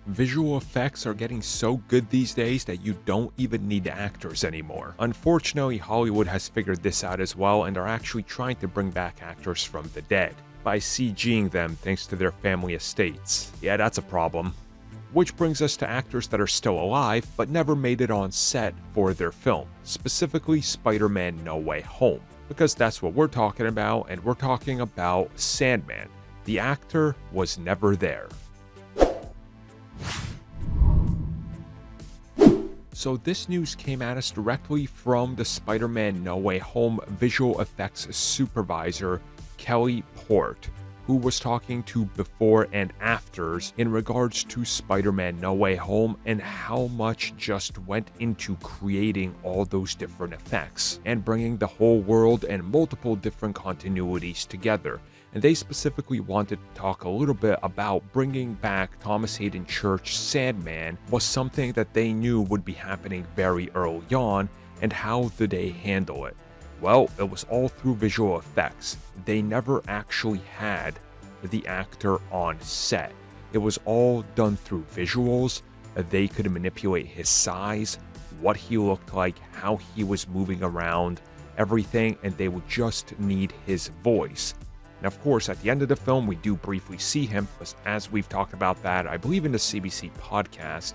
Visual effects are getting so good these days that you don't even need actors anymore. Unfortunately, Hollywood has figured this out as well and are actually trying to bring back actors from the dead by CGing them thanks to their family estates. Yeah, that's a problem. Which brings us to actors that are still alive but never made it on set for their film, specifically Spider-Man No Way Home, because that's what we're talking about, and we're talking about Sandman. The actor was never there. So this news came at us directly from the Spider-Man No Way Home visual effects supervisor, Kelly Port, who was talking to before and afters in regards to Spider-Man No Way Home and how much just went into creating all those different effects and bringing the whole world and multiple different continuities together. And they specifically wanted to talk a little bit about bringing back Thomas Hayden Church Sandman was something that they knew would be happening very early on, and how did they handle it? Well, it was all through visual effects. They never actually had the actor on set. It was all done through visuals. They could manipulate his size, what he looked like, how he was moving around, everything, and they would just need his voice. And of course, at the end of the film, we do briefly see him, but as we've talked about that, I believe in the CBC podcast,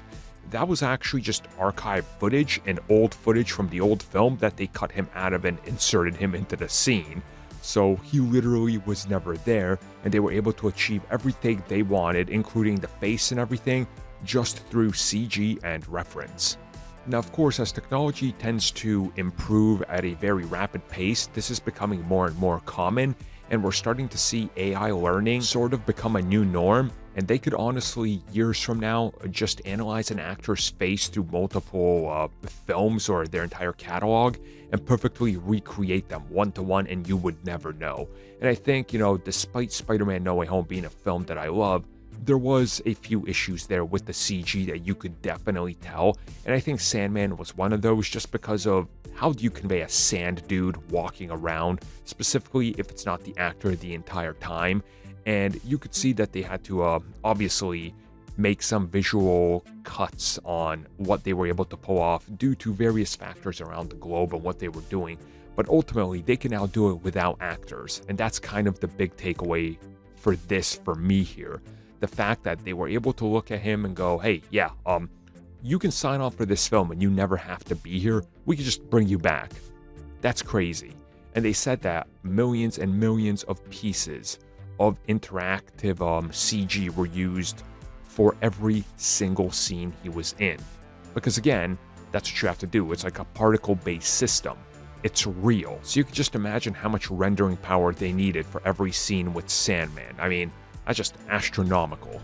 that was actually just archived footage and old footage from the old film that they cut him out of and inserted him into the scene. So he literally was never there, and they were able to achieve everything they wanted, including the face and everything, just through CG and reference. Now, of course, as technology tends to improve at a very rapid pace, this is becoming more and more common, and we're starting to see AI learning sort of become a new norm, and they could honestly, years from now, just analyze an actor's face through multiple films or their entire catalog and perfectly recreate them one-to-one, and you would never know. And I think, despite Spider-Man No Way Home being a film that I love, there was a few issues there with the CG that you could definitely tell, and I think Sandman was one of those just because of how do you convey a sand dude walking around, specifically if it's not the actor the entire time. And you could see that they had to obviously make some visual cuts on what they were able to pull off due to various factors around the globe and what they were doing, but ultimately they can now do it without actors, and that's kind of the big takeaway for me here. The fact that they were able to look at him and go, hey, yeah, you can sign on for this film and you never have to be here. We can just bring you back. That's crazy. And they said that millions and millions of pieces of interactive CG were used for every single scene he was in. Because again, that's what you have to do. It's like a particle-based system. It's real. So you can just imagine how much rendering power they needed for every scene with Sandman. I mean, that's just astronomical.